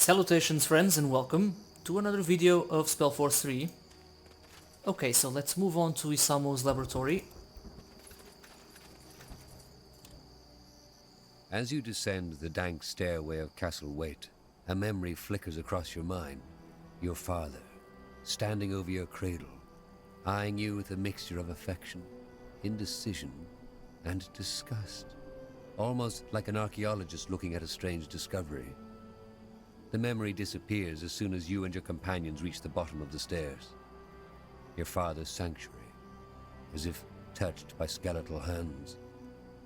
Salutations friends and welcome to another video of SpellForce 3. Okay, so let's move on to Isamu's laboratory. As you descend the dank stairway of Castle Waite, a memory flickers across your mind. Your father, standing over your cradle, eyeing you with a mixture of affection, indecision, and disgust. Almost like an archaeologist looking at a strange discovery. The memory disappears as soon as you and your companions reach the bottom of the stairs. Your father's sanctuary, as if touched by skeletal hands.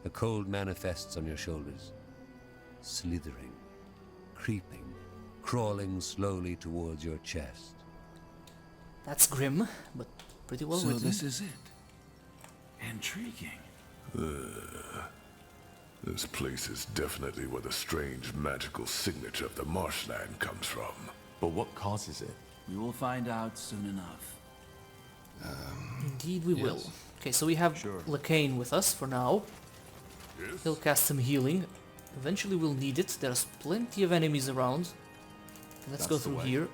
The cold manifests on your shoulders, slithering, creeping, crawling slowly towards your chest. That's grim, but pretty well written. So this is it. Intriguing. This place is definitely where the strange magical signature of the marshland comes from. But what causes it? We will find out soon enough. Indeed we will. Okay, so we have Latane with us for now. Yes? He'll cast some healing. Eventually we'll need it. There's plenty of enemies around. Let's go through here.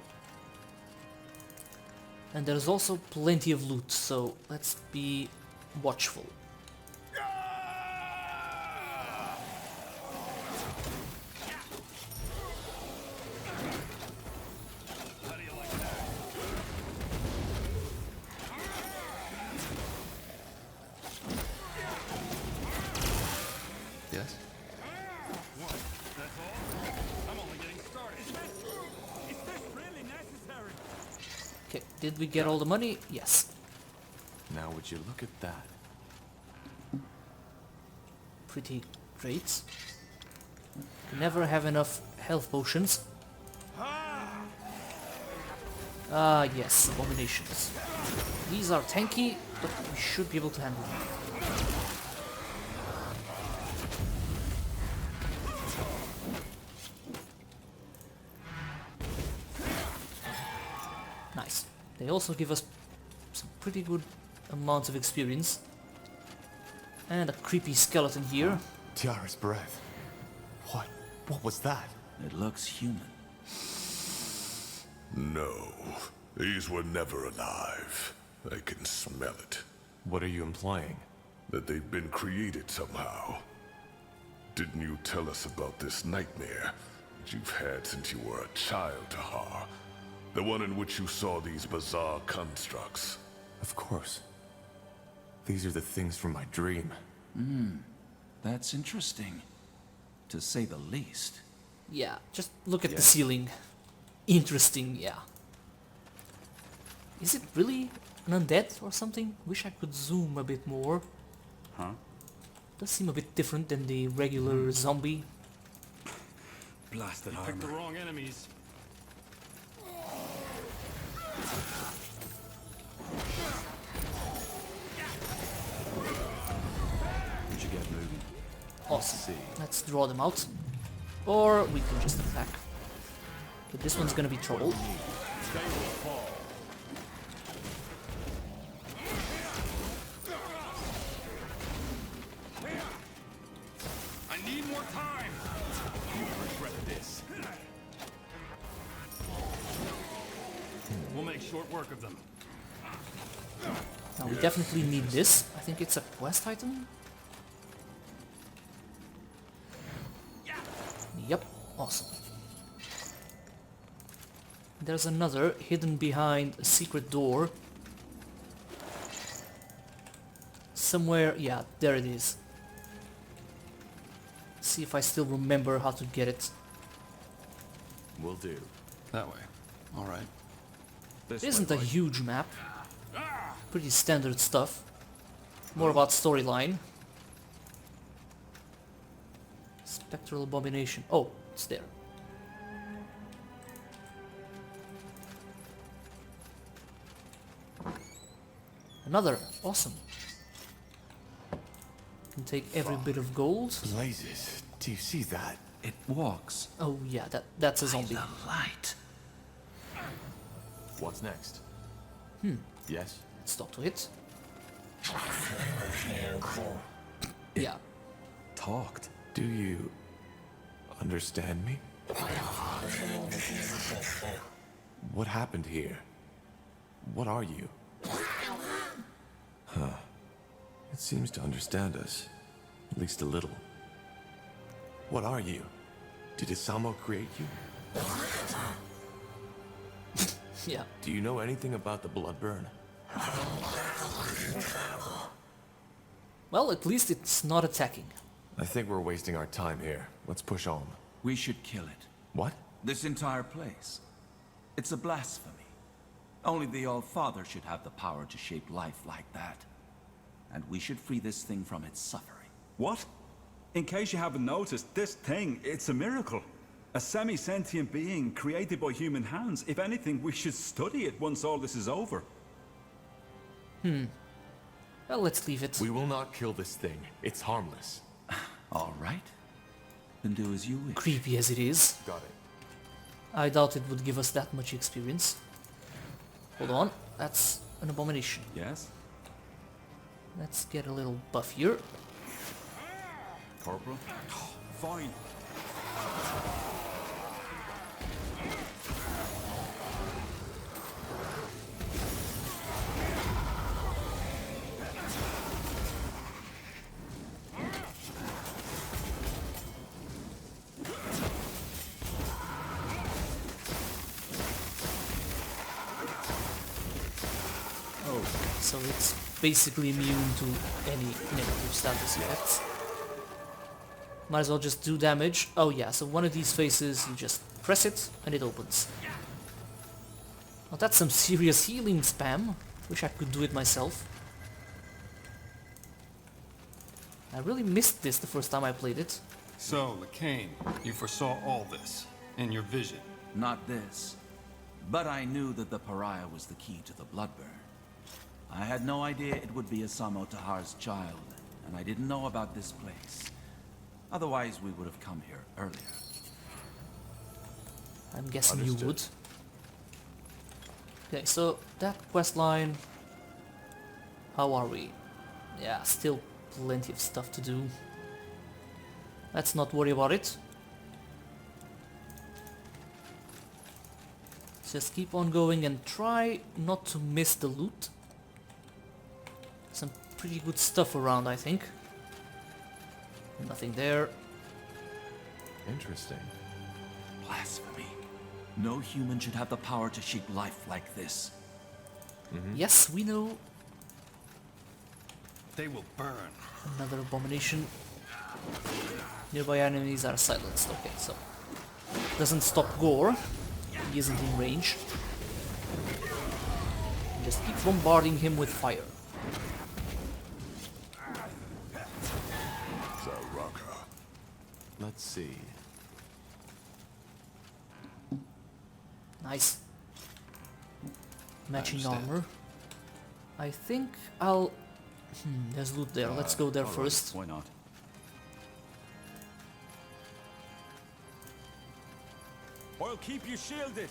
And there's also plenty of loot, so let's be watchful. Yes? Okay, did we get all the money? Yes. Now would you look at that? Pretty great. Can never have enough health potions. Ah, yes, abominations. These are tanky, but we should be able to handle them. Nice. They also give us some pretty good amounts of experience. And a creepy skeleton here. Tahar's breath. What was that? It looks human. No, these were never alive. I can smell it. What are you implying? That they've been created somehow. Didn't you tell us about this nightmare that you've had since you were a child, Tahar? The one in which you saw these bizarre constructs. Of course. These are the things from my dream. That's interesting, to say the least. Yeah, just look at the ceiling. Interesting, yeah. Is it really an undead or something? Wish I could zoom a bit more. Huh? Does seem a bit different than the regular zombie. Blasted armor. Picked the wrong enemies. We should get moving. Awesome. Let's draw them out. Or we can just attack. But this one's gonna be trouble. They will fall. I need more time. You will regret this. We'll make short work of them. Now we definitely need this. I think it's a quest item. Yep, awesome. There's another hidden behind a secret door. Somewhere, yeah, there it is. See if I still remember how to get it. Will do. That way. All right. It isn't a huge map. Pretty standard stuff. More about storyline. Spectral abomination. Oh, it's there. Another. Awesome. Can take every bit of gold. Blazes. Do you see that? It walks. Oh yeah, that's a zombie. The light. What's next? Yes? Let's talk to it. Yeah. Talked. Do you understand me? What happened here? What are you? Huh. It seems to understand us. At least a little. What are you? Did Isamo create you? Yeah. Do you know anything about the blood burn? Well, at least it's not attacking. I think we're wasting our time here. Let's push on. We should kill it. What? This entire place. It's a blasphemy. Only the All-Father should have the power to shape life like that. And we should free this thing from its suffering. What? In case you haven't noticed, this thing, it's a miracle. A semi-sentient being created by human hands. If anything, we should study it once all this is over. Well, let's leave it. We will not kill this thing. It's harmless. All right. Then do as you wish. Creepy as it is. Got it. I doubt it would give us that much experience. Hold on, that's an abomination. Yes? Let's get a little buff here. Corporal? Fine. So it's basically immune to any negative status effects. Might as well just do damage. Oh yeah, so one of these faces, you just press it and it opens. Well, that's some serious healing spam. Wish I could do it myself. I really missed this the first time I played it. So, Latane, you foresaw all this in your vision. Not this. But I knew that the pariah was the key to the blood burn. I had no idea it would be Isamo Tahar's child, and I didn't know about this place. Otherwise, we would have come here earlier. I'm guessing Understood. you would. Okay, so that quest line. How are we? Yeah, still plenty of stuff to do. Let's not worry about it. Just keep on going and try not to miss the loot. Some pretty good stuff around, I think. Nothing there. Interesting. Blasphemy. No human should have the power to shape life like this. Yes, we know. They will burn. Another abomination. Nearby enemies are silenced. Okay, so doesn't stop gore. He isn't in range. Just keep bombarding him with fire. Zaraka. Let's see. Nice. Matching understand. armor. I think I'll... there's loot there. Let's go there All right, first. why not? I'll keep you shielded.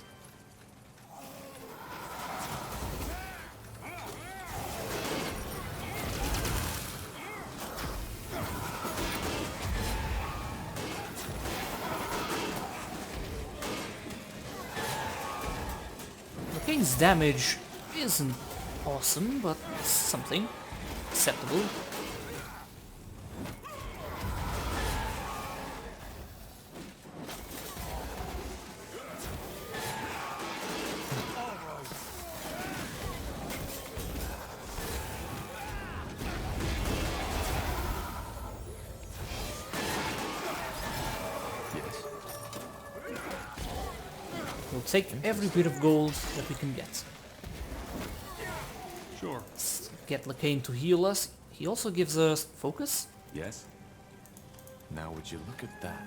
Latane's damage isn't awesome, but something acceptable. We'll take every bit of gold that we can get. Sure. Let's get Latane to heal us. He also gives us focus. Yes? Now would you look at that?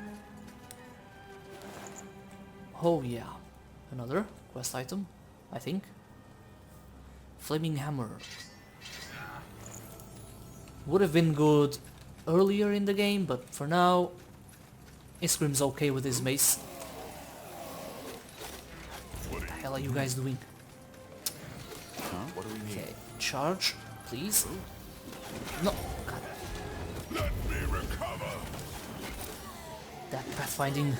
Oh yeah, another quest item, I think. Flaming hammer. Would have been good earlier in the game, but for now, Iskrim's okay with his mace. What the hell are you guys doing? What do we need? Okay, charge, please. No, God, Let me recover. that pathfinding.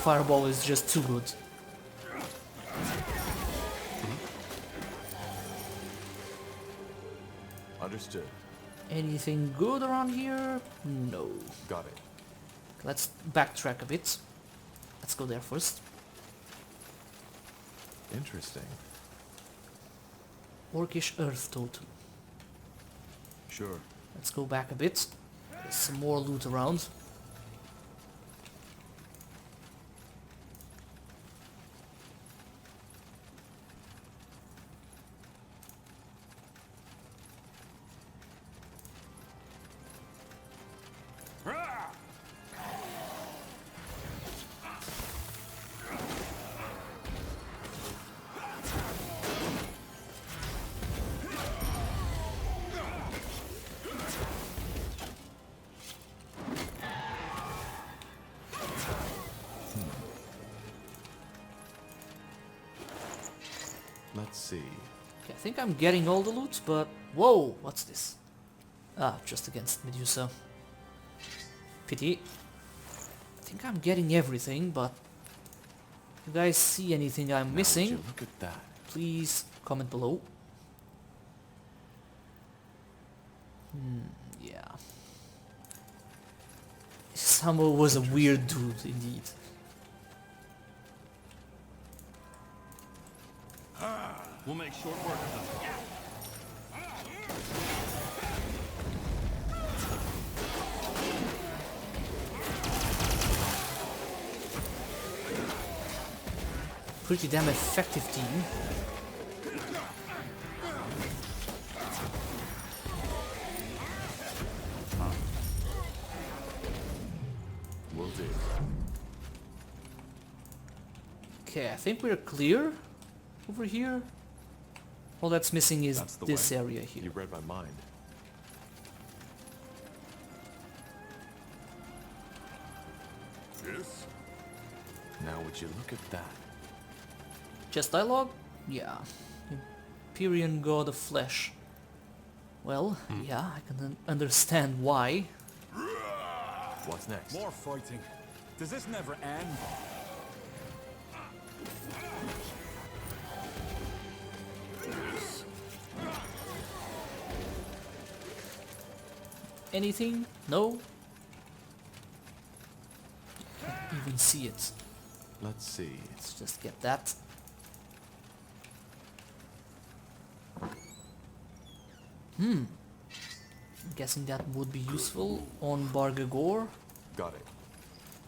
fireball is just too good. Understood. Anything good around here? No. Got it. Let's backtrack a bit. Let's go there first. Interesting. Orcish Earth Totem. Sure. Let's go back a bit. There's some more loot around. Let's see. Okay, I think I'm getting all the loot, but... Whoa! What's this? Ah, just against Medusa. Pity. I think I'm getting everything, but... If you guys see anything I'm Now would missing, you look at that. please comment below. Yeah. Samo was a weird dude, indeed. We'll make short work of them. Pretty damn effective team. Will do. Okay, I think we're clear over here. All that's missing is That's the this way. area here. You read my mind. Yes? Now would you look at that? Just dialogue? Yeah. Empyrean God of Flesh. Well, yeah, I can understand why. What's next? More fighting. Does this never end? Yes. Anything? No? Can't even see it. Let's see. Let's just get that. I'm guessing that would be useful on Bargagor. Got it.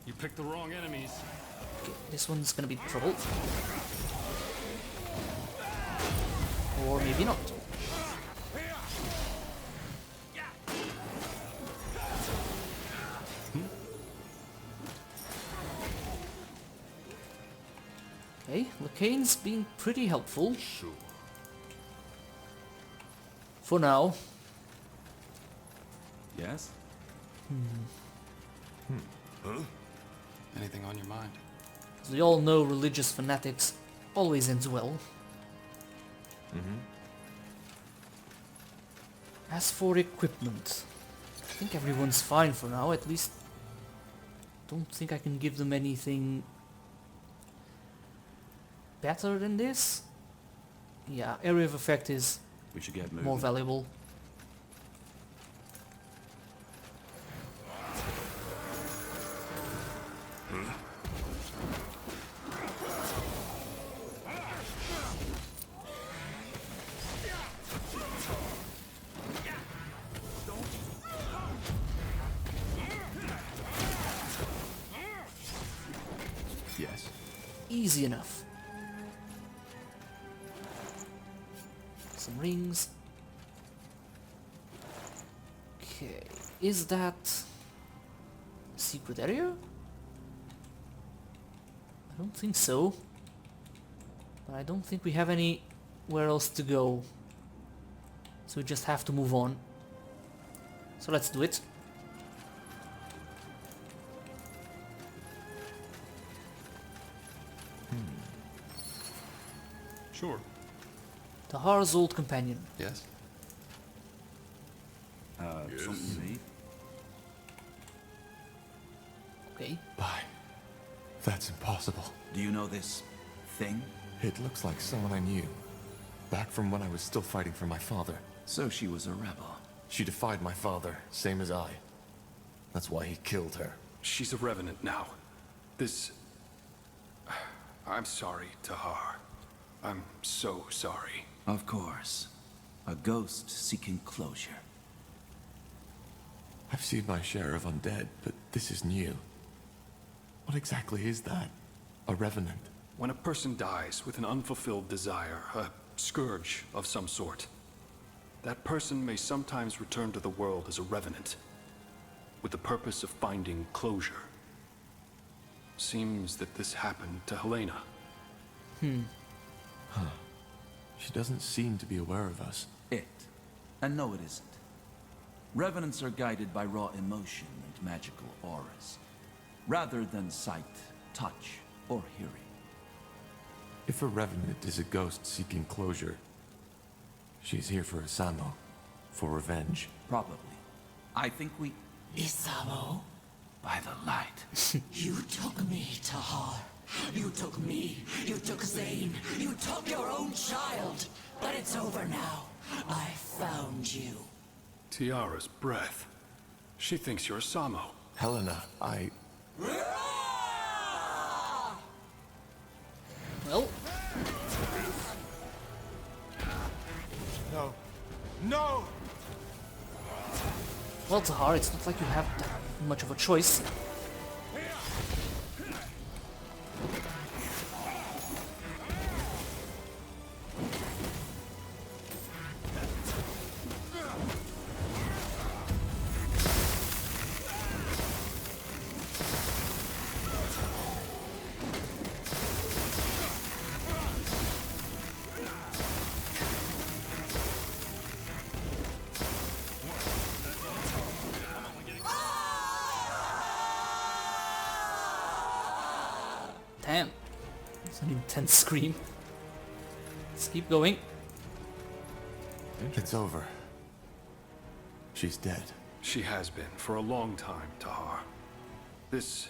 You picked the wrong enemies. Okay, this one's gonna be trouble. Or maybe not. Okay, Latane's being pretty helpful. Sure. For now. Yes? Anything on your mind? As we all know, religious fanatics always ends well. As for equipment, I think everyone's fine for now, at least. Don't think I can give them anything better than this. Yeah, area of effect is We should get moving. more valuable. Yes. Easy enough. Some rings. Okay, is that a secret area? I don't think so. But I don't think we have anywhere else to go. So we just have to move on. So let's do it. Sure. Tahar's old companion. Yes? Something you need? Okay. By That's impossible. Do you know this thing? It looks like someone I knew. Back from when I was still fighting for my father. So she was a rebel. She defied my father, same as I. That's why he killed her. She's a revenant now. This... I'm sorry, Tahar. I'm so sorry. Of course. A ghost seeking closure. I've seen my share of undead, but this is new. What exactly is that? A revenant? When a person dies with an unfulfilled desire, a scourge of some sort, that person may sometimes return to the world as a revenant, with the purpose of finding closure. Seems that this happened to Helena. She doesn't seem to be aware of us. And no, it isn't. Revenants are guided by raw emotion and magical auras, rather than sight, touch, or hearing. If a revenant is a ghost seeking closure, she's here for Asamo, for revenge. Probably. I think we... Isamo, By the light. you took me, Tahar. You took me, you took Zane, you took your own child. But it's over now. I found you. Tiara's breath. She thinks you're Samo. Helena, Well, No! No! well, Tahar, it's not like you have that much of a choice. Damn, it's an intense scream. Let's keep going. It's over. She's dead. She has been for a long time, Tahar. This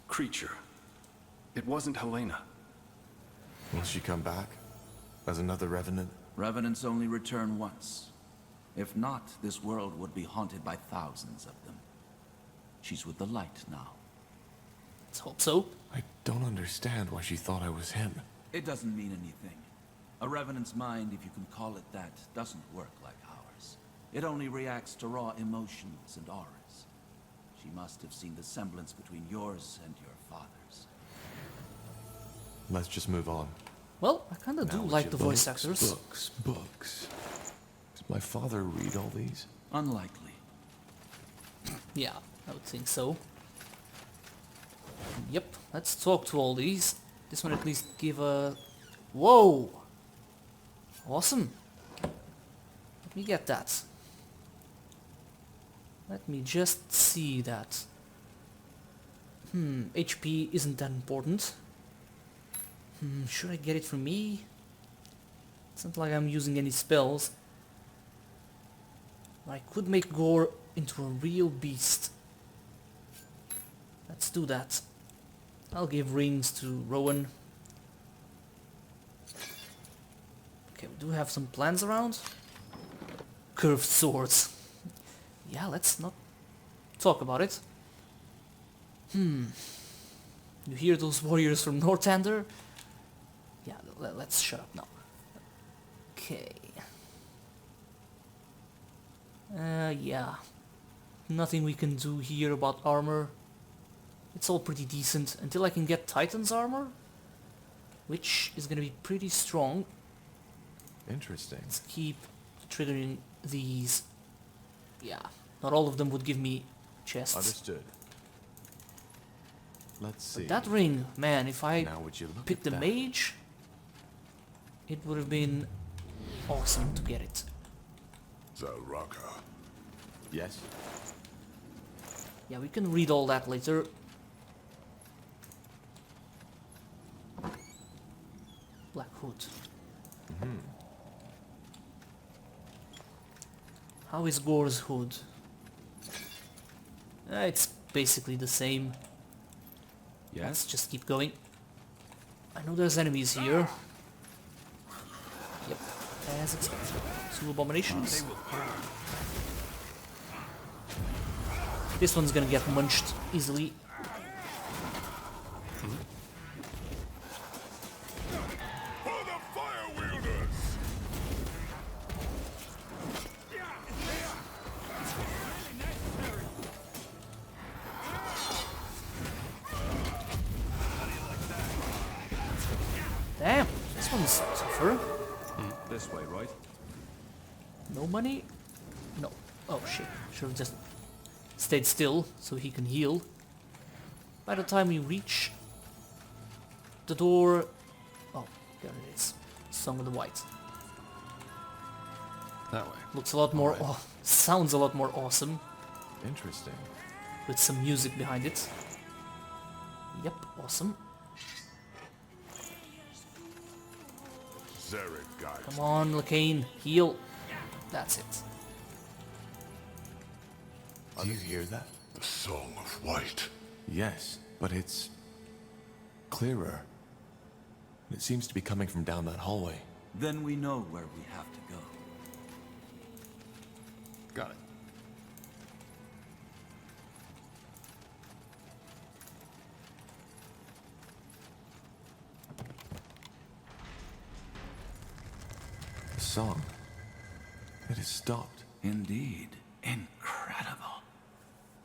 creature, it wasn't Helena. Will she come back? As another revenant? Revenants only return once. If not, this world would be haunted by thousands of them. She's with the light now. Let's hope so. I don't understand why she thought I was him. It doesn't mean anything. A Revenant's mind, if you can call it that, doesn't work like ours. It only reacts to raw emotions and auras. She must have seen the semblance between yours and your father's. Let's just move on. Well, I kinda do Now with like your the voice books, actors. Books. Did my father read all these? Unlikely. Yeah, I would think so. Yep, let's talk to all these. This one at least give a... Whoa! Awesome. Let me get that. Let me just see that. HP isn't that important. Should I get it for me? It's not like I'm using any spells. I could make Gore into a real beast. Let's do that. I'll give rings to Rowan. Okay, we do have some plans around. Curved swords. Yeah, let's not talk about it. You hear those warriors from Northander? Yeah, let's shut up now. Okay. Yeah. Nothing we can do here about armor. It's all pretty decent until I can get Titan's armor, which is gonna be pretty strong. Interesting. Let's keep triggering these. Yeah, not all of them would give me chests. Understood. Let's see. But that ring, man, if I Now would you look picked at the that? mage, it would have been awesome to get it. Zalraka. Yes? Yeah, we can read all that later. Black Hood. How is Gore's hood? It's basically the same. Let's just keep going. I know there's enemies here. Yep, as expected. 2 abominations. This one's gonna get munched easily. For the fire wielders! Damn, this one's tougher. This way, right? No money? No. Oh shit, should've just stayed still so he can heal. By the time we reach the door... Oh, there it is. Song of the White. That way. Looks a lot more... Oh, sounds a lot more awesome. Interesting. With some music behind it. Yep, awesome. Zarek guides Come on, Latane, heal. That's it. Do you hear that? the Song of White. Yes, but it's clearer. It seems to be coming from down that hallway. Then we know where we have to go. Got it. The song. It has stopped. Indeed. Incredible.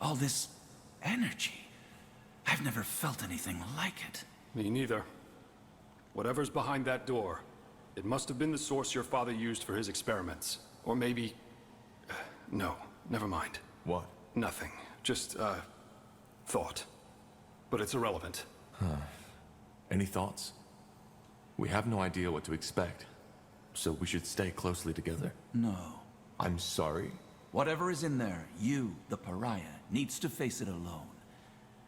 All this energy. I've never felt anything like it. Me neither. Whatever's behind that door, it must have been the source your father used for his experiments. Or maybe... No, never mind. What? Nothing. Just, thought. But it's irrelevant. Any thoughts? We have no idea what to expect, so we should stay closely together. No. I'm sorry. Whatever is in there, you, the pariah, needs to face it alone.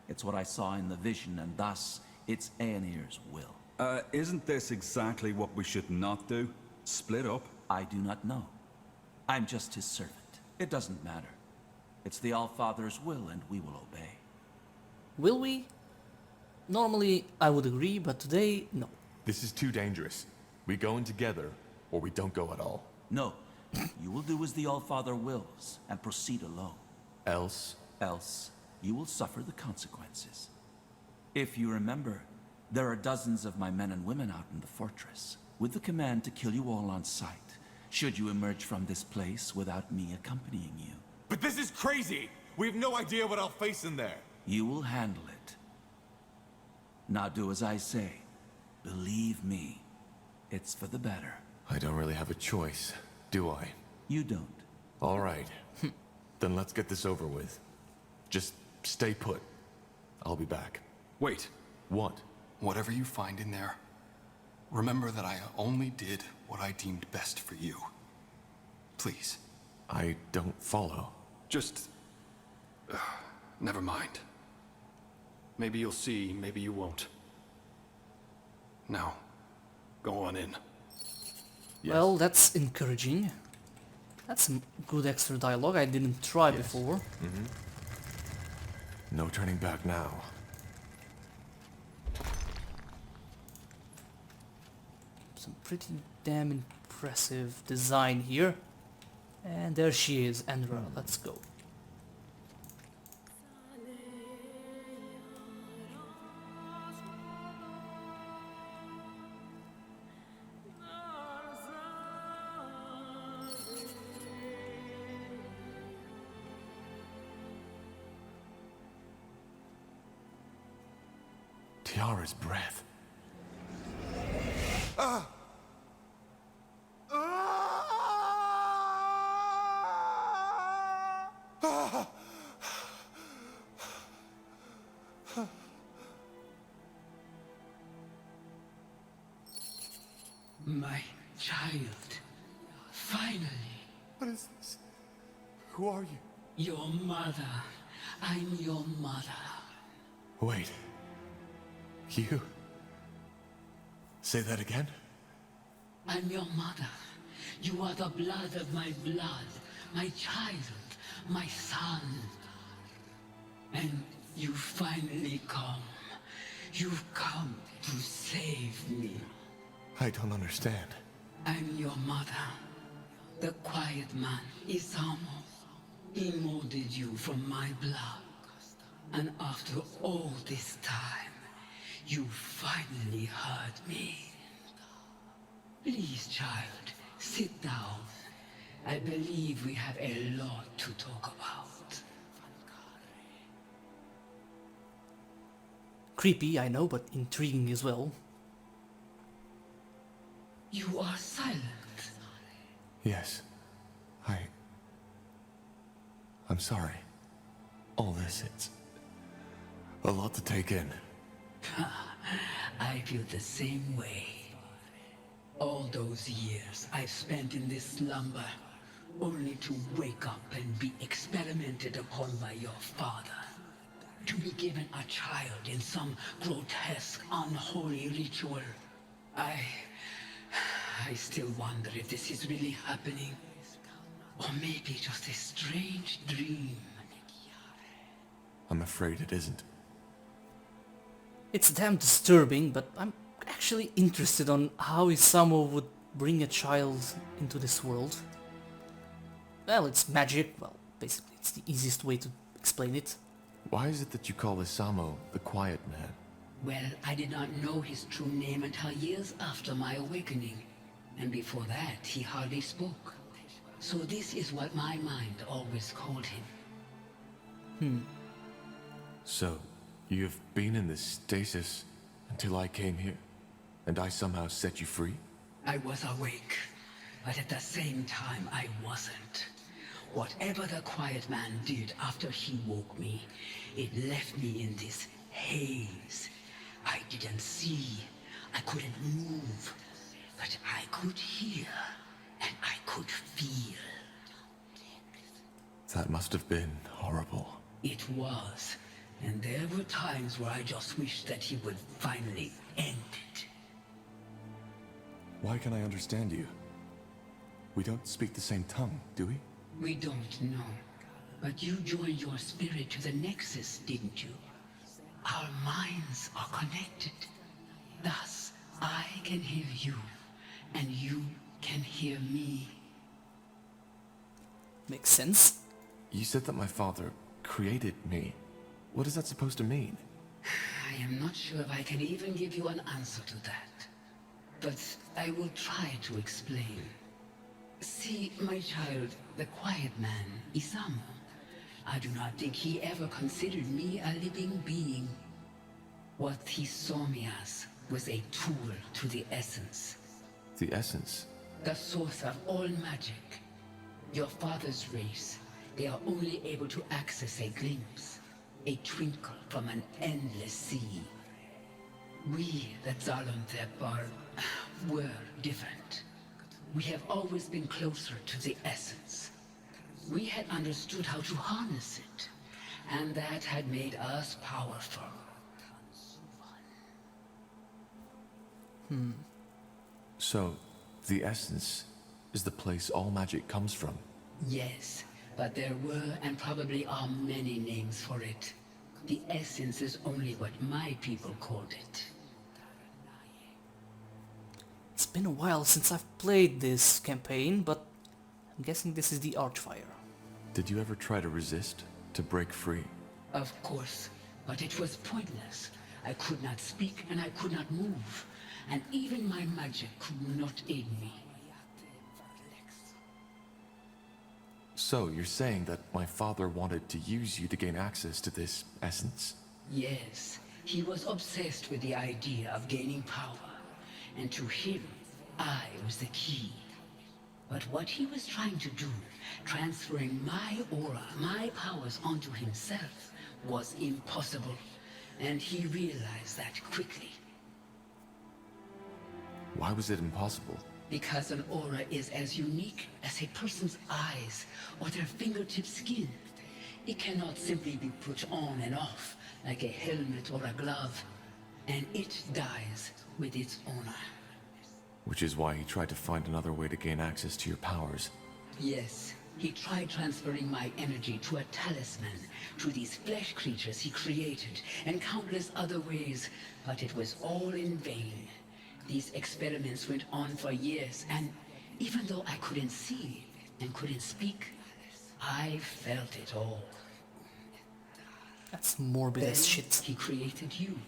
It's what I saw in the vision, and thus, it's Aenir's will. Isn't this exactly what we should not do? Split up? I do not know. I'm just his servant. It doesn't matter. It's the Allfather's will, and we will obey. Will we? Normally, I would agree, but today, no. This is too dangerous. We go in together, or we don't go at all. No, you will do as the Allfather wills, and proceed alone. Else? Else, you will suffer the consequences. If you remember, there are dozens of my men and women out in the fortress, with the command to kill you all on sight, should you emerge from this place without me accompanying you. But this is crazy! We have no idea what I'll face in there. You will handle it. Now do as I say. Believe me, it's for the better. I don't really have a choice, do I? You don't. All right. Then let's get this over with. Just stay put. I'll be back. Wait. What? Whatever you find in there, remember that I only did what I deemed best for you. Please. I don't follow. Just... never mind. Maybe you'll see, maybe you won't. Now, go on in. Yes. Well, that's encouraging. That's some good extra dialogue I didn't try before. No turning back now. Some pretty damn impressive design here. And there she is, Andra. Let's go. Tiara's breath. My child. Finally. What is this? Who are you? Your mother. I'm your mother. Wait. You? Say that again? I'm your mother. You are the blood of my blood. My child. My son. And you finally come. You've come to save me. I don't understand. I'm your mother. The quiet man, Isamo. He molded you from my blood. And after all this time, you finally heard me. Please, child, sit down. I believe we have a lot to talk about. Creepy, I know, but intriguing as well. You are silent. Yes. I'm sorry. All this, it's a lot to take in. I feel the same way. All those years I've spent in this slumber, only to wake up and be experimented upon by your father. To be given a child in some grotesque, unholy ritual. I still wonder if this is really happening. Or maybe just a strange dream. I'm afraid it isn't. It's damn disturbing, but I'm actually interested on how Isamo would bring a child into this world. Well, it's magic. Well, basically it's the easiest way to explain it. Why is it that you call Isamo the Quiet Man? Well, I did not know his true name until years after my awakening. And before that, he hardly spoke. So this is what my mind always called him. So, you've been in this stasis until I came here, and I somehow set you free? I was awake, but at the same time I wasn't. Whatever the Quiet Man did after he woke me, it left me in this haze. I didn't see, I couldn't move, but I could hear, and I could feel. That must have been horrible. It was, and there were times where I just wished that he would finally end it. Why can't I understand you? We don't speak the same tongue, do we? We don't know, but you joined your spirit to the Nexus, didn't you? Our minds are connected. Thus, I can hear you, and you can hear me. Makes sense. You said that my father created me. What is that supposed to mean? I am not sure if I can even give you an answer to that. But I will try to explain. See, my child, the Quiet Man, Isamo, I do not think he ever considered me a living being. What he saw me as was a tool to the Essence. The Essence? The source of all magic. Your father's race, they are only able to access a glimpse, a twinkle from an endless sea. We, the Zalon were different. We have always been closer to the Essence. We had understood how to harness it, and that had made us powerful. So, the Essence is the place all magic comes from? Yes, but there were and probably are many names for it. The Essence is only what my people called it. It's been a while since I've played this campaign, but I'm guessing this is the Archfire. Did you ever try to resist? To break free? Of course, but it was pointless. I could not speak and I could not move, and even my magic could not aid me. So, you're saying that my father wanted to use you to gain access to this essence? Yes, he was obsessed with the idea of gaining power, and to him, I was the key. But what he was trying to do, transferring my aura, my powers onto himself, was impossible, and he realized that quickly. Why was it impossible? Because an aura is as unique as a person's eyes or their fingertip skin. It cannot simply be put on and off like a helmet or a glove, and it dies with its owner. Which is why he tried to find another way to gain access to your powers. Yes, He tried transferring my energy to a talisman, to these flesh creatures he created, and countless other ways, but it was all in vain. These experiments went on for years, and even though I couldn't see and couldn't speak, I felt it all. That's morbid Then as shit. he created you.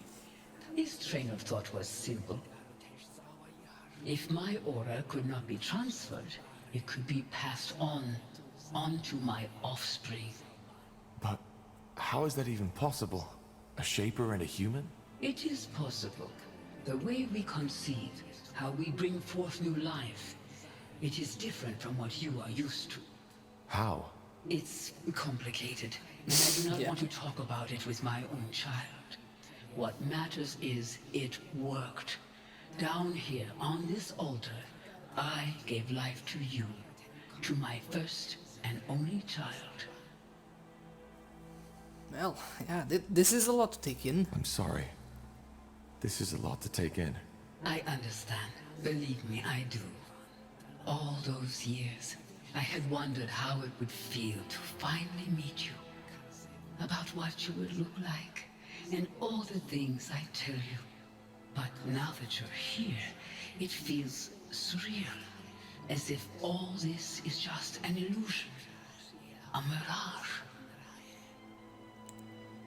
His train of thought was simple. If my aura could not be transferred, it could be passed onto my offspring. But how is that even possible? A Shaper and a human? It is possible. The way we conceive, how we bring forth new life, it is different from what you are used to. How? It's complicated, and I do not Yeah. want to talk about it with my own child. What matters is it worked. Down here, on this altar, I gave life to you, to my first and only child. Well, yeah, this is a lot to take in. I'm sorry. This is a lot to take in. I understand. Believe me, I do. All those years, I had wondered how it would feel to finally meet you. About what you would look like, and all the things I tell you. But now that you're here, it feels surreal. As if all this is just an illusion. A mirage.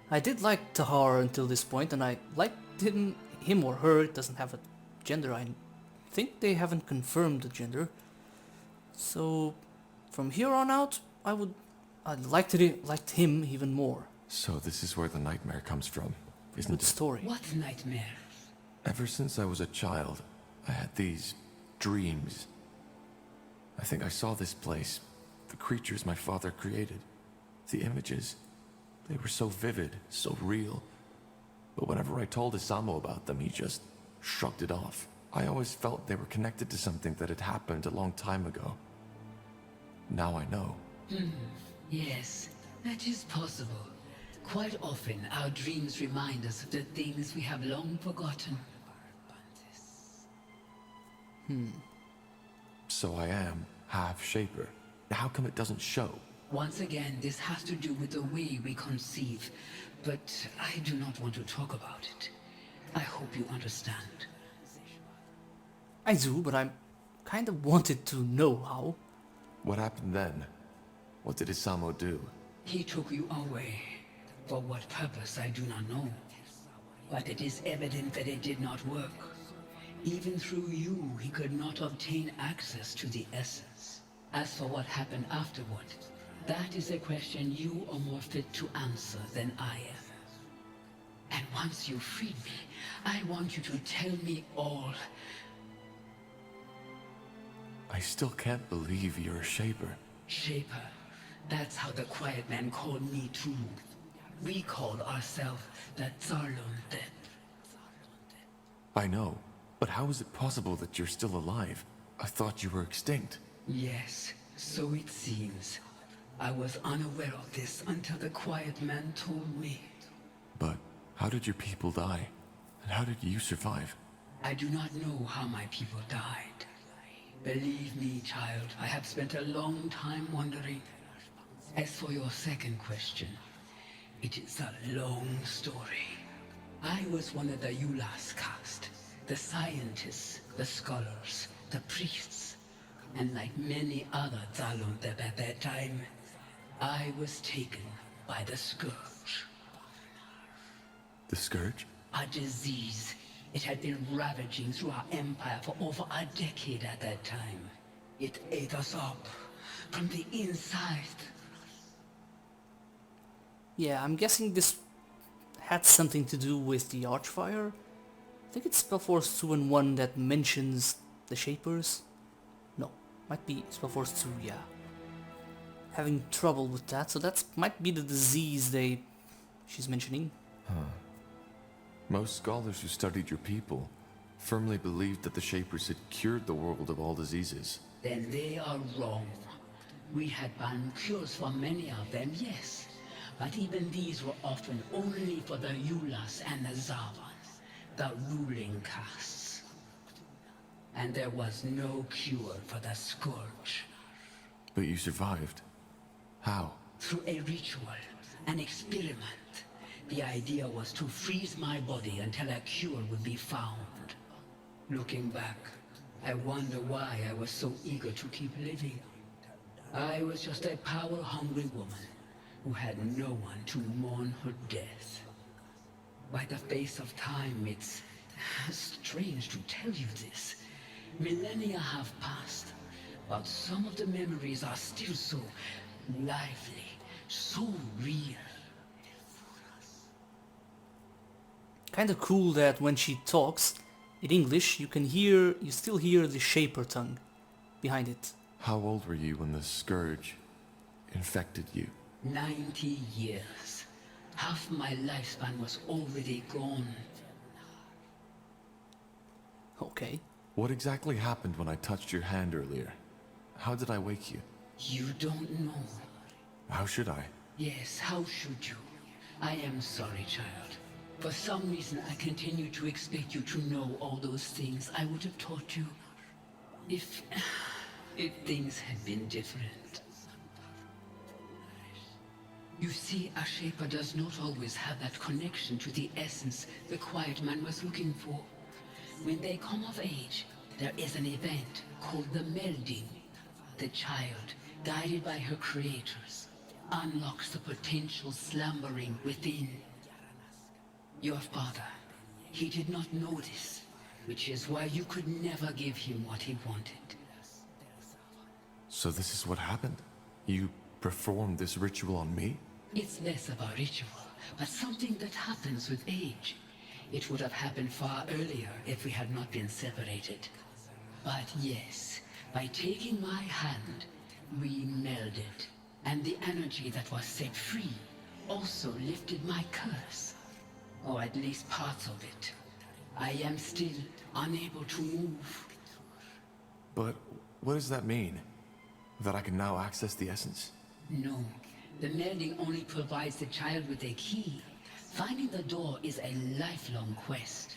I did like Tahar until this point, and I liked him or her. It doesn't have a gender. I think they haven't confirmed the gender. So, from here on out, I'd liked him even more. So this is where the nightmare comes from, isn't Good it? story. What nightmare? Ever since I was a child, I had these dreams. I think I saw this place, the creatures my father created, the images. They were so vivid, so real. But whenever I told Isamo about them, he just shrugged it off. I always felt they were connected to something that had happened a long time ago. Now I know. Yes, that is possible. Quite often, our dreams remind us of the things we have long forgotten. So I am half Shaper. How come it doesn't show? Once again, this has to do with the way we conceive, but I do not want to talk about it. I hope you understand. I do, but I kind of wanted to know how. What happened then? What did Isamo do? He took you away. For what purpose, I do not know. But it is evident that it did not work. Even through you, he could not obtain access to the essence. As for what happened afterward, that is a question you are more fit to answer than I am. And once you freed me, I want you to tell me all. I still can't believe you're a Shaper. Shaper. That's how the Quiet Man called me too. We called ourselves the Zarlunde. I know, but how is it possible that you're still alive? I thought you were extinct. Yes, so it seems. I was unaware of this until the Quiet Man told me. But how did your people die? And how did you survive? I do not know how my people died. Believe me, child, I have spent a long time wondering. As for your second question, it is a long story. I was one of the Yulas caste, the scientists, the scholars, the priests, and like many other Zalundeb at that time, I was taken by the Scourge. The Scourge? A disease. It had been ravaging through our empire for over a decade at that time. It ate us up from the inside. Yeah, I'm guessing this had something to do with the Archfire. I think it's SpellForce 2 and 1 that mentions the Shapers. No, might be SpellForce 2, yeah. Having trouble with that, so that might be the disease she's mentioning. Most scholars who studied your people firmly believed that the Shapers had cured the world of all diseases. Then they are wrong. We had found cures for many of them, yes. But even these were often only for the Yulas and the Zavans, the ruling castes. And there was no cure for the Scourge. But you survived. How? Through a ritual, an experiment. The idea was to freeze my body until a cure would be found. Looking back, I wonder why I was so eager to keep living. I was just a power-hungry woman who had no one to mourn her death. By the face of time, it's strange to tell you this. Millennia have passed, but some of the memories are still so lively, so real. Kinda cool that when she talks in English, you still hear the Shaper tongue behind it. How old were you when the scourge infected you? 90 years. Half my lifespan was already gone. Okay. What exactly happened when I touched your hand earlier? How did I wake you? You don't know. How should I? Yes, how should you? I am sorry, child. For some reason, I continue to expect you to know all those things I would have taught you. If things had been different. You see, a Shaper does not always have that connection to the essence the Quiet Man was looking for. When they come of age, there is an event called the melding. The child, guided by her creators, unlocks the potential slumbering within. Your father, he did not know this, which is why you could never give him what he wanted. So this is what happened? You performed this ritual on me? It's less of a ritual, but something that happens with age. It would have happened far earlier if we had not been separated. But yes, by taking my hand, we melded, and the energy that was set free also lifted my curse. Or at least parts of it. I am still unable to move. But what does that mean? That I can now access the essence? No, the melding only provides the child with a key. Finding the door is a lifelong quest.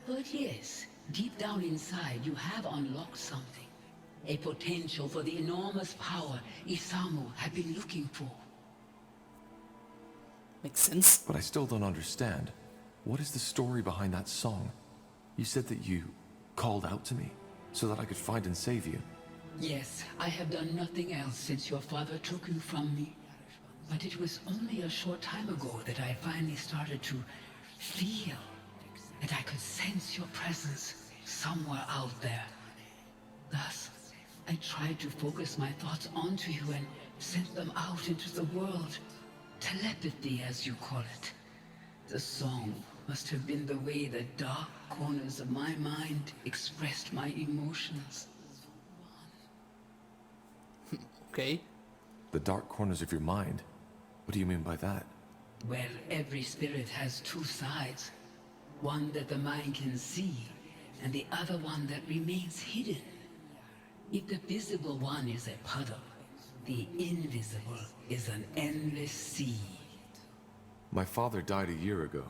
But yes, deep down inside you have unlocked something. A potential for the enormous power Isamu had been looking for. Makes sense. But I still don't understand. What is the story behind that song? You said that you called out to me so that I could find and save you. Yes, I have done nothing else since your father took you from me. But it was only a short time ago that I finally started to feel that I could sense your presence somewhere out there. Thus, I tried to focus my thoughts onto you and sent them out into the world. Telepathy, as you call it. The song must have been the way the dark corners of my mind expressed my emotions. Okay. The dark corners of your mind? What do you mean by that? Well, every spirit has two sides. One that the mind can see, and the other one that remains hidden. If the visible one is a puddle, the invisible is an endless sea. My father died a year ago.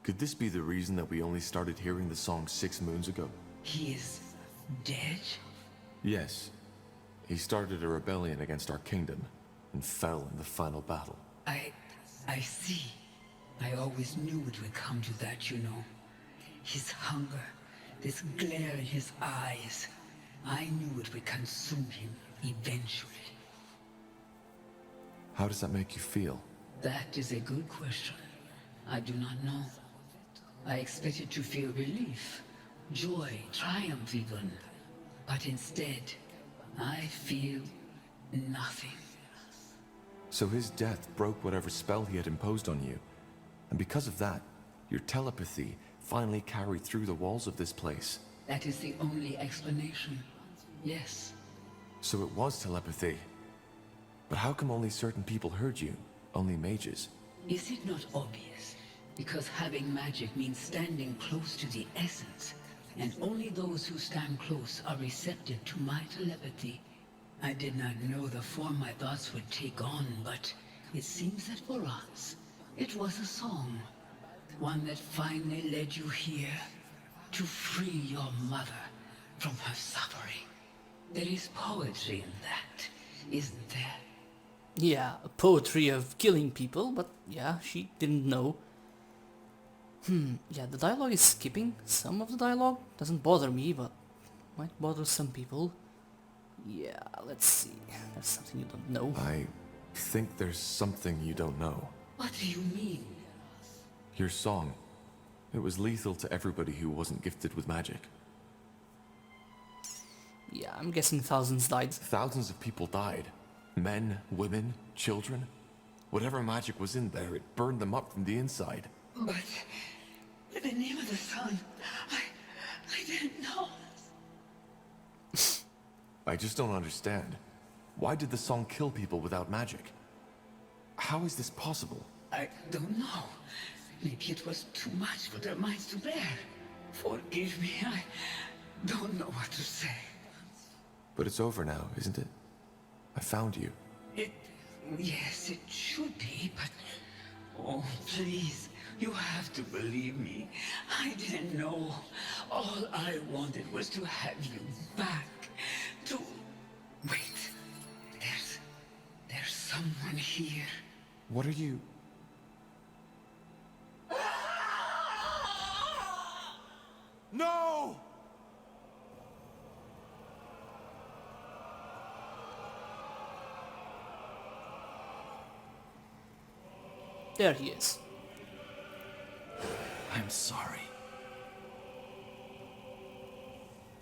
Could this be the reason that we only started hearing the song 6 moons ago? He is dead? Yes. He started a rebellion against our kingdom and fell in the final battle. I see. I always knew it would come to that, you know. His hunger, this glare in his eyes. I knew it would consume him eventually. How does that make you feel? That is a good question. I do not know. I expected to feel relief, joy, triumph even. But instead, I feel nothing. So his death broke whatever spell he had imposed on you. And because of that, your telepathy finally carried through the walls of this place. That is the only explanation. Yes. So it was telepathy. But how come only certain people heard you? Only mages? Is it not obvious? Because having magic means standing close to the essence. And only those who stand close are receptive to my telepathy. I did not know the form my thoughts would take on, but it seems that for us, it was a song. One that finally led you here to free your mother from her suffering. There is poetry in that, isn't there? Yeah, a poetry of killing people, but yeah, she didn't know. Yeah, the dialogue is skipping. Some of the dialogue doesn't bother me, but might bother some people. Yeah, let's see. There's something you don't know. I think there's something you don't know. What do you mean? Your song. It was lethal to everybody who wasn't gifted with magic. Yeah, I'm guessing thousands died. Thousands of people died. Men, women, children. Whatever magic was in there, it burned them up from the inside. But the name of the sun, I didn't know. I just don't understand. Why did the song kill people without magic? How is this possible? I don't know. Maybe it was too much for their minds to bear. Forgive me, I don't know what to say. But it's over now, isn't it? I found you. Yes, it should be, but... Oh, please, you have to believe me. I didn't know. All I wanted was to have you back. To... Wait. There's someone here. What are you... No! There he is. I'm sorry.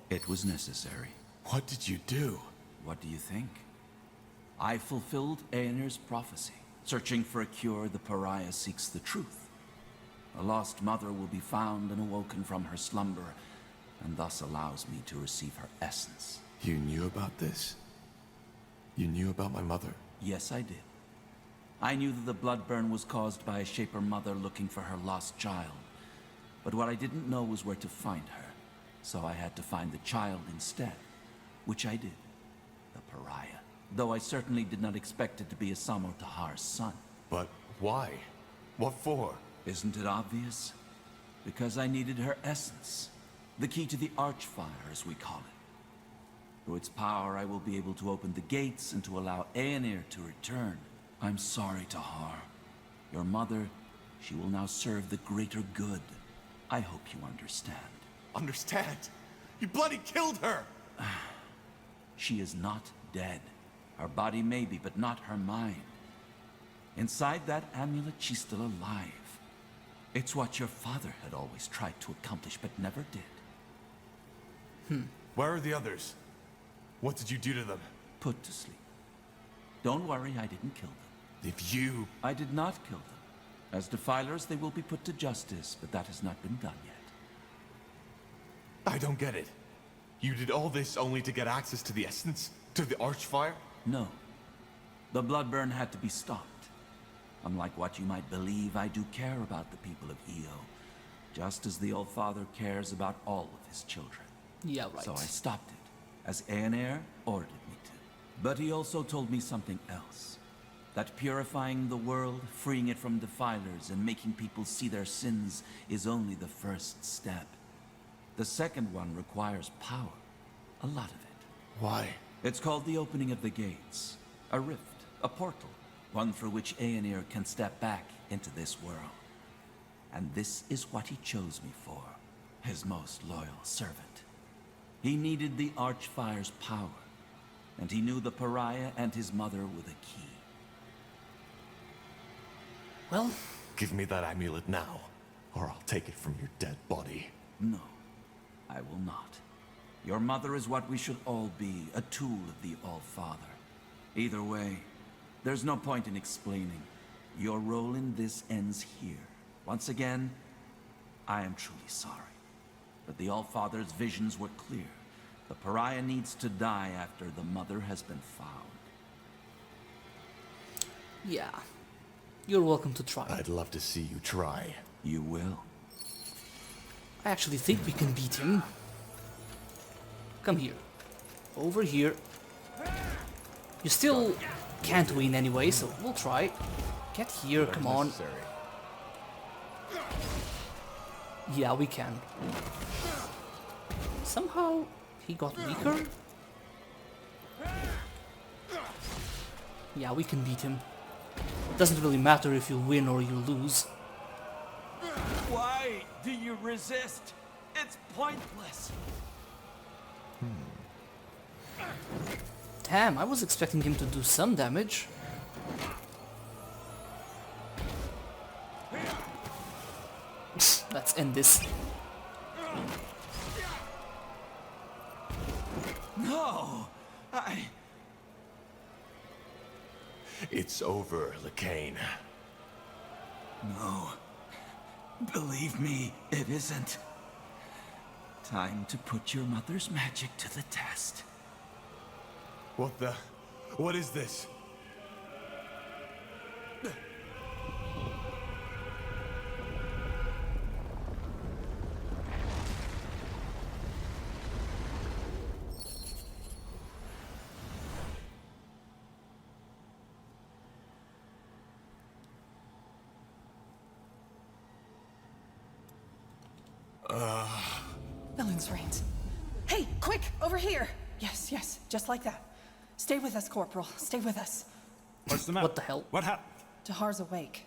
It was necessary. What did you do? What do you think? I fulfilled Aener's prophecy. Searching for a cure, the pariah seeks the truth. A lost mother will be found and awoken from her slumber, and thus allows me to receive her essence. You knew about this? You knew about my mother? Yes, I did. I knew that the blood burn was caused by a Shaper mother looking for her lost child. But what I didn't know was where to find her. So I had to find the child instead, which I did. The pariah. Though I certainly did not expect it to be Asamo Tahar's son. But why? What for? Isn't it obvious? Because I needed her essence. The key to the Archfire, as we call it. Through its power, I will be able to open the gates and to allow Aenir to return. I'm sorry, Tahar. Your mother, she will now serve the greater good. I hope you understand. Understand? You bloody killed her! She is not dead. Her body may be, but not her mind. Inside that amulet, she's still alive. It's what your father had always tried to accomplish, but never did. Where are the others? What did you do to them? Put to sleep. Don't worry, I didn't kill them. If you... I did not kill them. As defilers, they will be put to justice, but that has not been done yet. I don't get it. You did all this only to get access to the essence? To the Archfire? No. The blood burn had to be stopped. Unlike what you might believe, I do care about the people of Io, just as the All-Father cares about all of his children. Yeah, right. So I stopped it, as Aenir ordered me to. But he also told me something else. That purifying the world, freeing it from defilers, and making people see their sins is only the first step. The second one requires power. A lot of it. Why? It's called the opening of the gates. A rift, a portal. One through which Aenir can step back into this world. And this is what he chose me for. His most loyal servant. He needed the Archfire's power. And he knew the pariah and his mother were the key. Well, Give me that amulet now, or I'll take it from your dead body. No, I will not. Your mother is what we should all be, a tool of the All-Father. Either way, there's no point in explaining. Your role in this ends here. Once again, I am truly sorry. But the All-Father's visions were clear. The pariah needs to die after the mother has been found. yeah. You're welcome to try. I'd love to see you try. You will. I actually think we can beat him. Come here. Over here. You still can't win anyway, so we'll try. Get here, come on. Yeah, we can. Somehow he got weaker. Yeah, we can beat him. It doesn't really matter if you win or you lose. Why do you resist? It's pointless. Damn, I was expecting him to do some damage. Let's end this. No, It's over, Latane. No. Believe me, it isn't. Time to put your mother's magic to the test. What is this? Villain's reins. Hey, quick, over here! Yes, yes, just like that. Stay with us, Corporal. Stay with us. What's the matter? What the hell? What happened? Tahar's awake.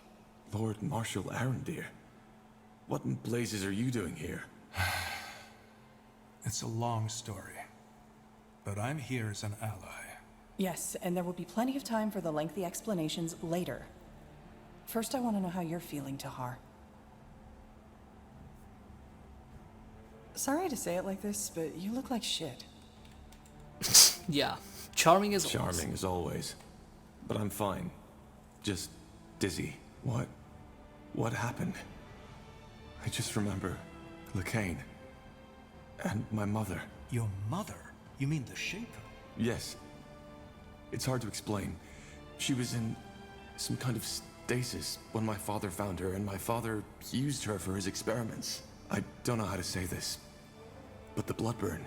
Lord Marshal Arendir, what in blazes are you doing here? It's a long story, but I'm here as an ally. Yes, and there will be plenty of time for the lengthy explanations later. First, I want to know how you're feeling, Tahar. Sorry to say it like this, but you look like shit. Yeah, charming as always. Charming as always. But I'm fine. Just dizzy. What happened? I just remember Latane. And my mother. Your mother? You mean the Shaper? Yes. It's hard to explain. She was in some kind of stasis when my father found her, and my father used her for his experiments. I don't know how to say this, but the bloodburn,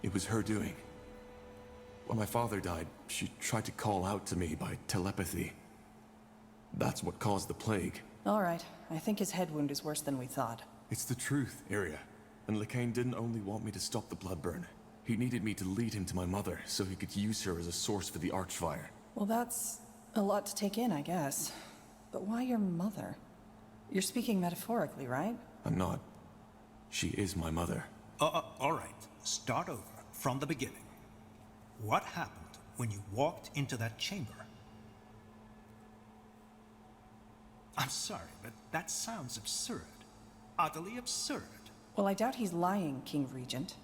it was her doing. When my father died, she tried to call out to me by telepathy. That's what caused the plague. All right, I think his head wound is worse than we thought. It's the truth, Iria. And Latane didn't only want me to stop the bloodburn. He needed me to lead him to my mother, so he could use her as a source for the Archfire. Well, that's a lot to take in, I guess. But why your mother? You're speaking metaphorically, right? I'm not. She is my mother. All right. Start over, from the beginning. What happened when you walked into that chamber? I'm sorry, but that sounds absurd. Utterly absurd. Well, I doubt he's lying, King Regent.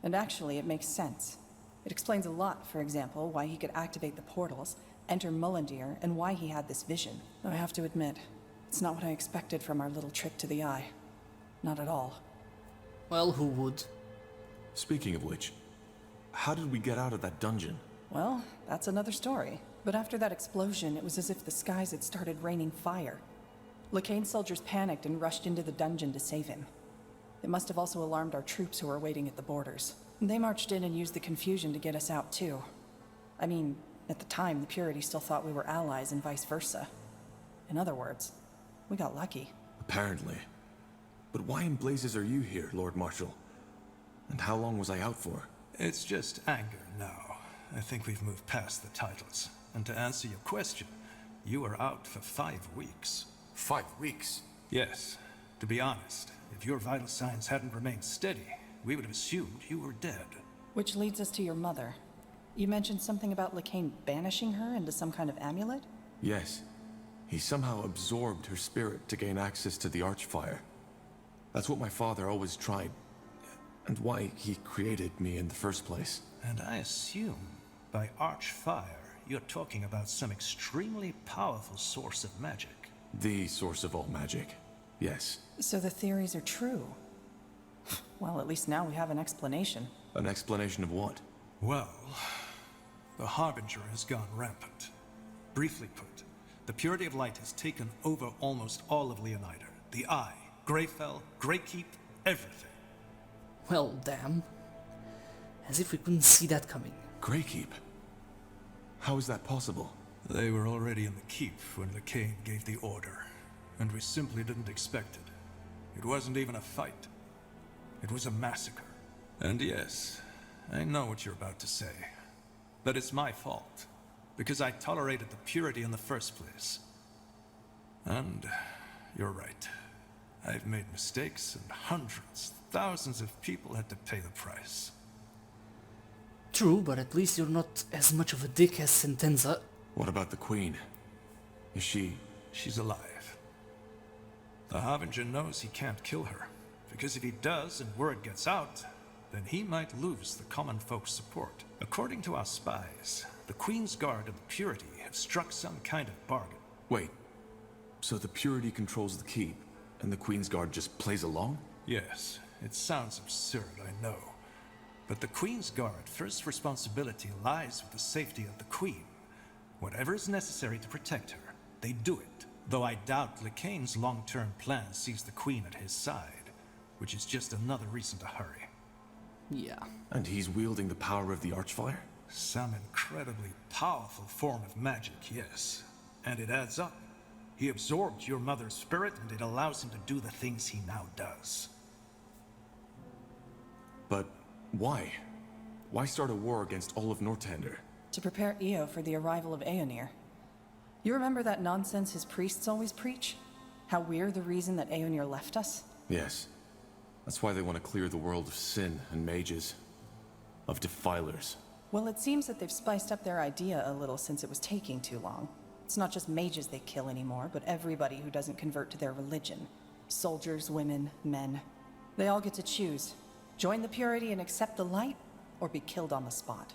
And actually, it makes sense. It explains a lot, for example, why he could activate the portals, enter Mullendir, and why he had this vision. Though I have to admit, it's not what I expected from our little trip to the Eye. Not at all. Well, who would? Speaking of which, how did we get out of that dungeon? Well, that's another story. But after that explosion, it was as if the skies had started raining fire. Latane's soldiers panicked and rushed into the dungeon to save him. It must have also alarmed our troops who were waiting at the borders. They marched in and used the confusion to get us out too. I mean, at the time, the Purity still thought we were allies and vice versa. In other words, we got lucky. Apparently. But why in blazes are you here, Lord Marshal? And how long was I out for? It's just anger now. I think we've moved past the titles. And to answer your question, you were out for 5 weeks. 5 weeks? Yes. To be honest, if your vital signs hadn't remained steady, we would have assumed you were dead. Which leads us to your mother. You mentioned something about Latane banishing her into some kind of amulet? Yes. He somehow absorbed her spirit to gain access to the Archfire. That's what my father always tried, and why he created me in the first place. And I assume, by Archfire, you're talking about some extremely powerful source of magic. The source of all magic, yes. So the theories are true. Well, at least now we have an explanation. An explanation of what? Well, the Harbinger has gone rampant. Briefly put, the Purity of Light has taken over almost all of Leonider. The Eye, Greyfell, Greykeep, everything. Well, damn. As if we couldn't see that coming. Greykeep? How is that possible? They were already in the keep when Latane gave the order, and we simply didn't expect it. It wasn't even a fight. It was a massacre. And yes, I know what you're about to say. But it's my fault. because I tolerated the purity in the first place. And you're right. I've made mistakes, and hundreds, thousands of people had to pay the price. True, but at least you're not as much of a dick as Sentenza. What about the Queen? Is she... She's alive. The Harbinger knows he can't kill her, because if he does and word gets out, then he might lose the common folk's support. According to our spies, the Queen's Guard and the Purity have struck some kind of bargain. Wait, so the Purity controls the keep, and the Queen's Guard just plays along? Yes, it sounds absurd, I know. But the Queen's Guard first responsibility lies with the safety of the Queen. Whatever is necessary to protect her, they do it. Though I doubt Latane's long-term plan sees the Queen at his side, which is just another reason to hurry. Yeah. And he's wielding the power of the Archfire? Some incredibly powerful form of magic, yes. And it adds up. He absorbed your mother's spirit, and it allows him to do the things he now does. But why? Why start a war against all of Northander? To prepare Io for the arrival of Aeonir. You remember that nonsense his priests always preach? How we're the reason that Aeonir left us? Yes. That's why they want to clear the world of sin and mages. Of defilers. Well, it seems that they've spiced up their idea a little since it was taking too long. It's not just mages they kill anymore, but everybody who doesn't convert to their religion. Soldiers, women, men. They all get to choose. Join the Purity and accept the light, or be killed on the spot.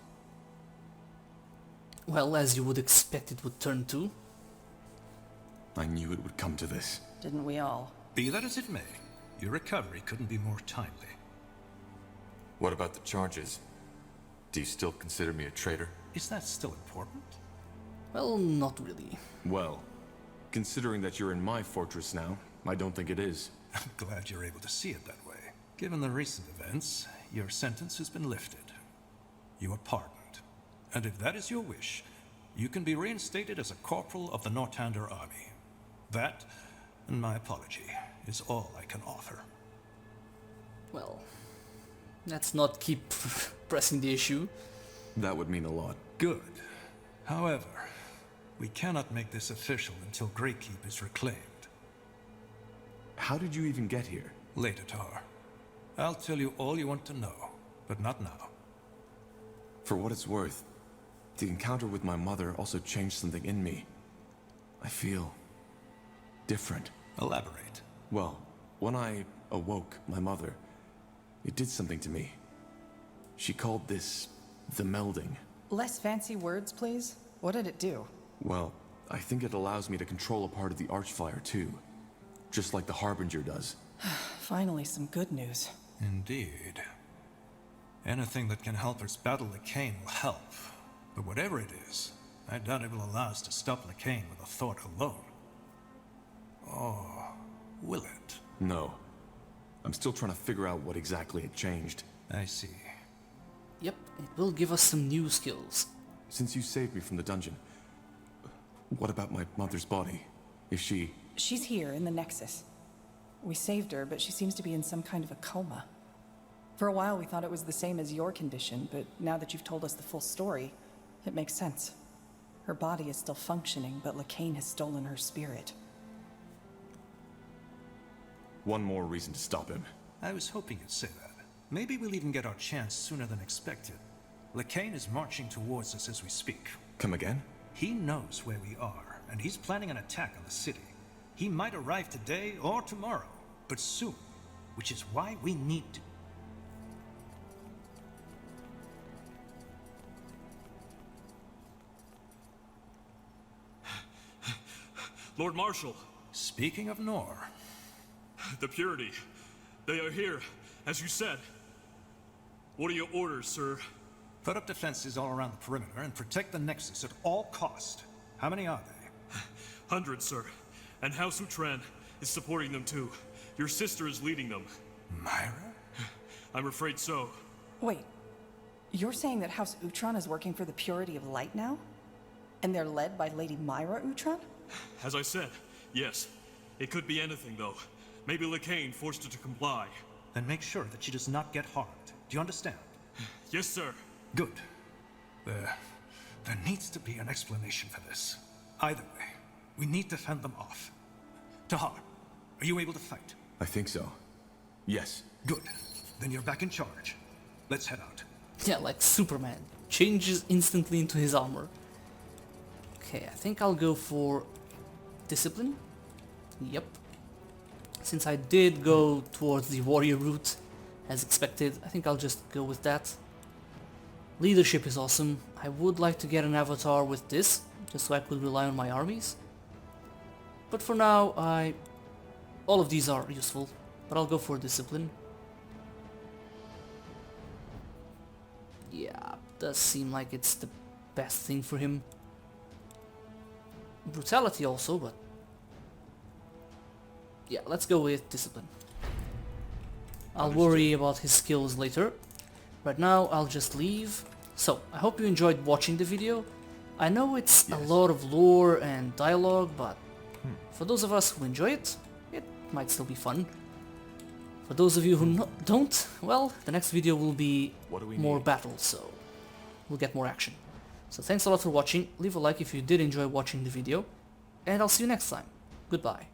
Well, as you would expect it would turn to. I knew it would come to this. Didn't we all? Be that as it may, your recovery couldn't be more timely. What about the charges? Do you still consider me a traitor? Is that still important? Well, not really. Well, considering that you're in my fortress now, I don't think it is. I'm glad you're able to see it that way. Given the recent events, your sentence has been lifted. You are pardoned. And if that is your wish, you can be reinstated as a corporal of the Northander army. That, and my apology, is all I can offer. Well, let's not keep pressing the issue. That would mean a lot. Good. However, we cannot make this official until Greykeep is reclaimed. How did you even get here? Later, Tahar. I'll tell you all you want to know, but not now. For what it's worth, the encounter with my mother also changed something in me. I feel... different. Elaborate. Well, when I awoke my mother, it did something to me. She called this... the melding. Less fancy words, please. What did it do? Well, I think it allows me to control a part of the Archfire, too. Just like the Harbinger does. Finally, some good news. Indeed. Anything that can help us battle Latane will help. But whatever it is, I doubt it will allow us to stop Latane with a thought alone. Or will it? No. I'm still trying to figure out what exactly it changed. I see. Yep, it will give us some new skills. Since you saved me from the dungeon, what about my mother's body? Is she... She's here in the Nexus. We saved her, but she seems to be in some kind of a coma. For a while we thought it was the same as your condition, but now that you've told us the full story, it makes sense. Her body is still functioning, but Latane has stolen her spirit. One more reason to stop him. I was hoping you'd say that. Maybe we'll even get our chance sooner than expected. Latane is marching towards us as we speak. Come again? He knows where we are, and he's planning an attack on the city. He might arrive today or tomorrow, but soon, which is why we need to. Lord Marshal. Speaking of Nor. The Purity. They are here, as you said. What are your orders, sir? Put up defenses all around the perimeter and protect the Nexus at all cost. How many are they? Hundreds, sir. And House Utran is supporting them too. Your sister is leading them. Myra? I'm afraid so. Wait, you're saying that House Utran is working for the Purity of Light now? And they're led by Lady Myra Utran? As I said, yes. It could be anything, though. Maybe Latane forced her to comply. Then make sure that she does not get harmed. Do you understand? Yes, sir. Good. There needs to be an explanation for this. Either way, we need to fend them off. Tahar, are you able to fight? I think so. Yes. Good. Then you're back in charge. Let's head out. Yeah, like Superman. Changes instantly into his armor. Okay, I think I'll go for discipline. Yep. Since I did go towards the warrior route, as expected, I think I'll just go with that. Leadership is awesome. I would like to get an avatar with this, just so I could rely on my armies. But for now, all of these are useful, but I'll go for discipline. Yeah, does seem like it's the best thing for him. Brutality also, but yeah, let's go with discipline. I'll worry about his skills later. Right now, I'll just leave. So, I hope you enjoyed watching the video. I know it's a lot of lore and dialogue, but for those of us who enjoy it, it might still be fun. For those of you who don't, well, the next video will be more battles, so we'll get more action. So thanks a lot for watching, leave a like if you did enjoy watching the video, and I'll see you next time. Goodbye.